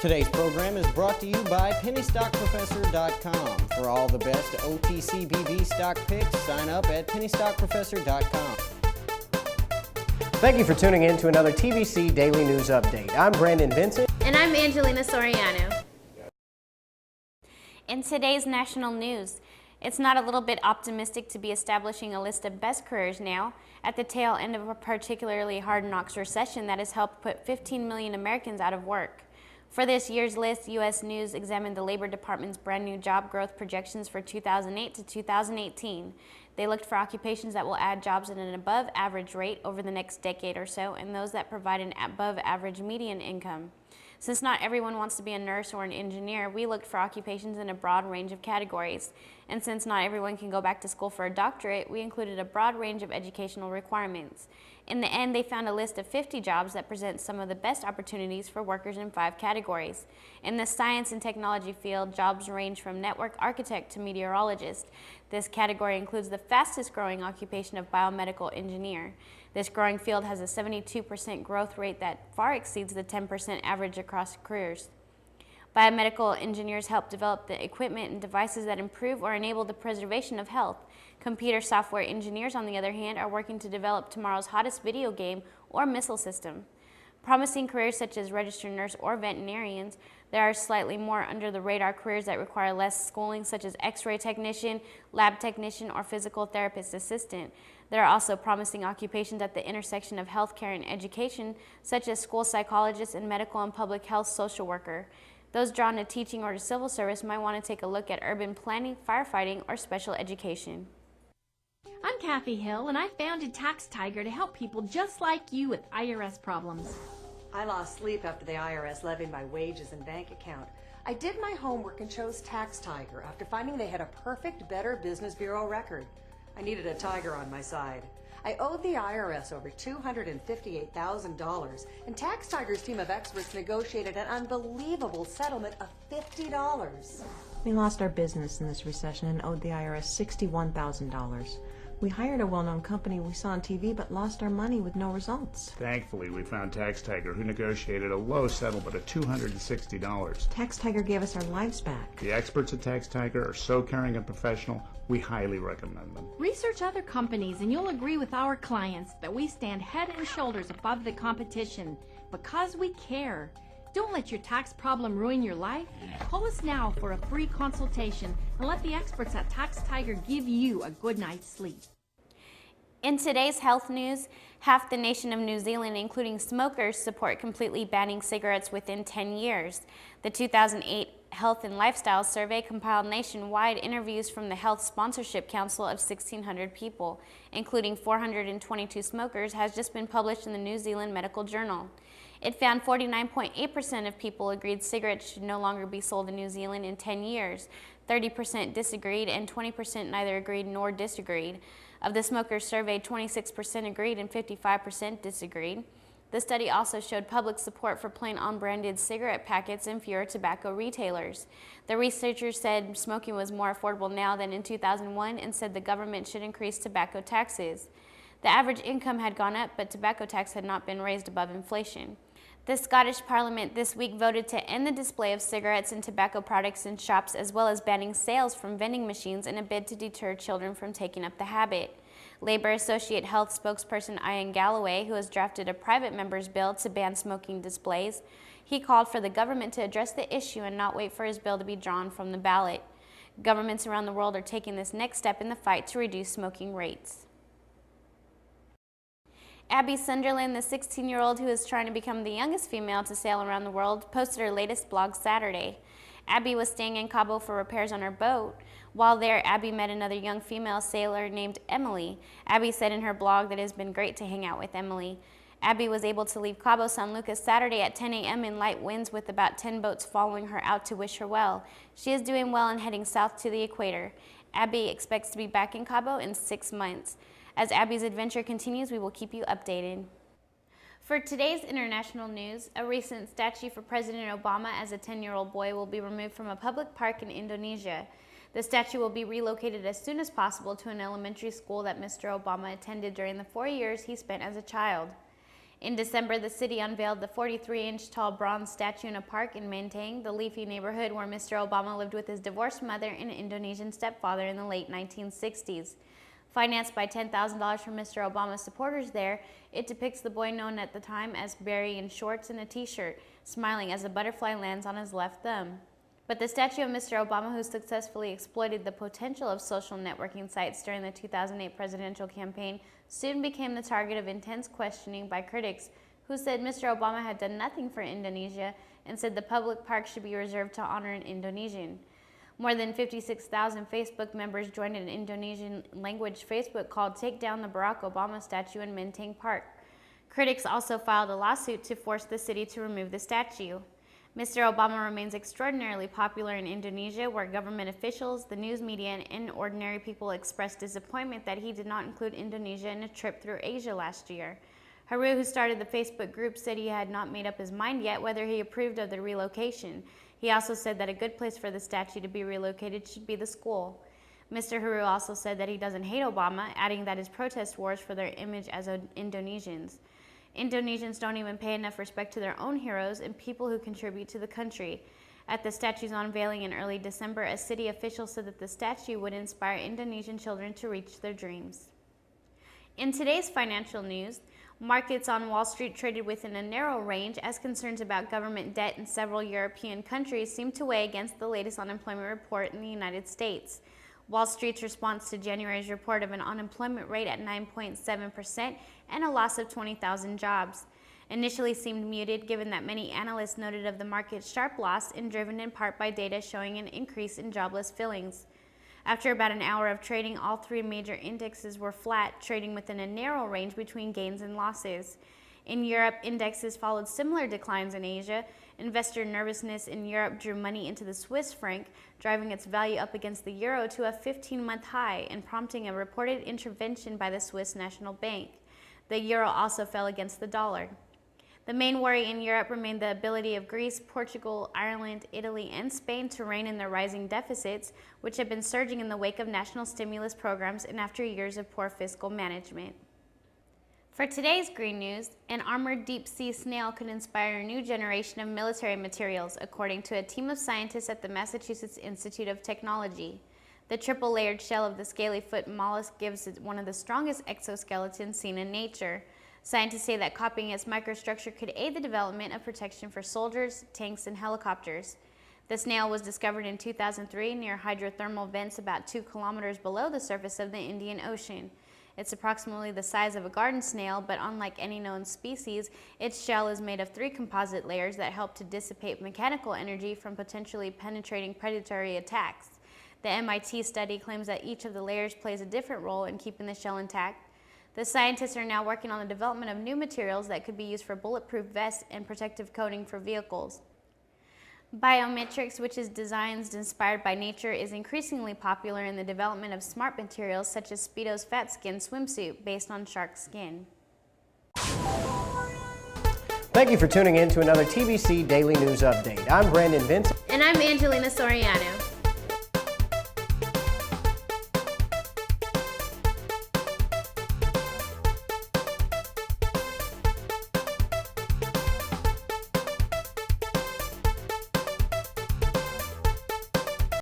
Today's program is brought to you by pennystockprofessor.com. For all the best OTCBB stock picks, sign up at pennystockprofessor.com. Thank you for tuning in to another TBC Daily News Update. I'm Brandon Vincent. And I'm Angelina Soriano. In today's national news, it's not a little bit optimistic to be establishing a list of best careers now at the tail end of a particularly hard-knocks recession that has helped put 15 million Americans out of work. For this year's list, U.S. News examined the Labor Department's brand new job growth projections for 2008 to 2018. They looked for occupations that will add jobs at an above-average rate over the next decade or so, and those that provide an above-average median income. Since not everyone wants to be a nurse or an engineer, we looked for occupations in a broad range of categories. And since not everyone can go back to school for a doctorate, we included a broad range of educational requirements. In the end, they found a list of 50 jobs that present some of the best opportunities for workers in 5 categories. In the science and technology field, jobs range from network architect to meteorologist. This category includes the fastest growing occupation of biomedical engineer. This growing field has a 72% growth rate that far exceeds the 10% average across careers. Biomedical engineers help develop the equipment and devices that improve or enable the preservation of health. Computer software engineers, on the other hand, are working to develop tomorrow's hottest video game or missile system. Promising careers such as registered nurse or veterinarians, there are slightly more under-the-radar careers that require less schooling, such as x-ray technician, lab technician, or physical therapist assistant. There are also promising occupations at the intersection of healthcare and education, such as school psychologist and medical and public health social worker. Those drawn to teaching or to civil service might want to take a look at urban planning, firefighting, or special education. I'm Kathy Hill, and I founded Tax Tiger to help people just like you with IRS problems. I lost sleep after the IRS levied my wages and bank account. I did my homework and chose Tax Tiger after finding they had a perfect Better Business Bureau record. I needed a tiger on my side. I owed the IRS over $258,000, and Tax Tiger's team of experts negotiated an unbelievable settlement of $50. We lost our business in this recession and owed the IRS $61,000. We hired a well-known company we saw on TV but lost our money with no results. Thankfully, we found Tax Tiger, who negotiated a low settlement of $260. Tax Tiger gave us our lives back. The experts at Tax Tiger are so caring and professional, we highly recommend them. Research other companies and you'll agree with our clients that we stand head and shoulders above the competition because we care. Don't let your tax problem ruin your life. Call us now for a free consultation and let the experts at Tax Tiger give you a good night's sleep. In today's health news, half the nation of New Zealand, including smokers, support completely banning cigarettes within 10 years. The 2008 Health and Lifestyle Survey compiled nationwide interviews from the Health Sponsorship Council of 1,600 people, including 422 smokers, has just been published in the New Zealand Medical Journal. It found 49.8% of people agreed cigarettes should no longer be sold in New Zealand in 10 years. 30% disagreed and 20% neither agreed nor disagreed. Of the smokers surveyed, 26% agreed and 55% disagreed. The study also showed public support for plain unbranded cigarette packets and fewer tobacco retailers. The researchers said smoking was more affordable now than in 2001 and said the government should increase tobacco taxes. The average income had gone up, but tobacco tax had not been raised above inflation. The Scottish Parliament this week voted to end the display of cigarettes and tobacco products in shops, as well as banning sales from vending machines in a bid to deter children from taking up the habit. Labour Associate Health spokesperson Ian Galloway, who has drafted a private member's bill to ban smoking displays, he called for the government to address the issue and not wait for his bill to be drawn from the ballot. Governments around the world are taking this next step in the fight to reduce smoking rates. Abby Sunderland, the 16-year-old who is trying to become the youngest female to sail around the world, posted her latest blog Saturday. Abby was staying in Cabo for repairs on her boat. While there, Abby met another young female sailor named Emily. Abby said in her blog that it has been great to hang out with Emily. Abby was able to leave Cabo San Lucas Saturday at 10 a.m. in light winds with about 10 boats following her out to wish her well. She is doing well and heading south to the equator. Abby expects to be back in Cabo in 6 months. As Abby's adventure continues, we will keep you updated. For today's international news, a recent statue for President Obama as a 10-year-old boy will be removed from a public park in Indonesia. The statue will be relocated as soon as possible to an elementary school that Mr. Obama attended during the 4 years he spent as a child. In December, the city unveiled the 43-inch tall bronze statue in a park in Menteng, the leafy neighborhood where Mr. Obama lived with his divorced mother and Indonesian stepfather in the late 1960s. Financed by $10,000 from Mr. Obama's supporters there, it depicts the boy known at the time as Barry in shorts and a t-shirt, smiling as a butterfly lands on his left thumb. But the statue of Mr. Obama, who successfully exploited the potential of social networking sites during the 2008 presidential campaign, soon became the target of intense questioning by critics who said Mr. Obama had done nothing for Indonesia and said the public park should be reserved to honor an Indonesian. More than 56,000 Facebook members joined an Indonesian-language Facebook called Take Down the Barack Obama Statue in Menteng Park. Critics also filed a lawsuit to force the city to remove the statue. Mr. Obama remains extraordinarily popular in Indonesia, where government officials, the news media, and ordinary people expressed disappointment that he did not include Indonesia in a trip through Asia last year. Haru, who started the Facebook group, said he had not made up his mind yet whether he approved of the relocation. He also said that a good place for the statue to be relocated should be the school. Mr. Haru also said that he doesn't hate Obama, adding that his protest wars for their image as Indonesians. Indonesians don't even pay enough respect to their own heroes and people who contribute to the country. At the statue's unveiling in early December, a city official said that the statue would inspire Indonesian children to reach their dreams. In today's financial news, markets on Wall Street traded within a narrow range as concerns about government debt in several European countries seem to weigh against the latest unemployment report in the United States. Wall Street's response to January's report of an unemployment rate at 9.7% and a loss of 20,000 jobs initially seemed muted, given that many analysts noted of the market's sharp loss and driven in part by data showing an increase in jobless fillings. After about an hour of trading, all three major indexes were flat, trading within a narrow range between gains and losses. In Europe, indexes followed similar declines in Asia. Investor nervousness in Europe drew money into the Swiss franc, driving its value up against the euro to a 15-month high and prompting a reported intervention by the Swiss National Bank. The euro also fell against the dollar. The main worry in Europe remained the ability of Greece, Portugal, Ireland, Italy, and Spain to rein in their rising deficits, which have been surging in the wake of national stimulus programs and after years of poor fiscal management. For today's green news, an armored deep-sea snail could inspire a new generation of military materials, according to a team of scientists at the Massachusetts Institute of Technology. The triple-layered shell of the scaly-foot mollusk gives it one of the strongest exoskeletons seen in nature. Scientists say that copying its microstructure could aid the development of protection for soldiers, tanks, and helicopters. The snail was discovered in 2003 near hydrothermal vents about 2 kilometers below the surface of the Indian Ocean. It's approximately the size of a garden snail, but unlike any known species, its shell is made of 3 composite layers that help to dissipate mechanical energy from potentially penetrating predatory attacks. The MIT study claims that each of the layers plays a different role in keeping the shell intact. The scientists are now working on the development of new materials that could be used for bulletproof vests and protective coating for vehicles. Biometrics, which is designs inspired by nature, is increasingly popular in the development of smart materials such as Speedo's Fat Skin swimsuit based on shark skin. Thank you for tuning in to another TBC Daily News Update. I'm Brandon Vincent. And I'm Angelina Soriano.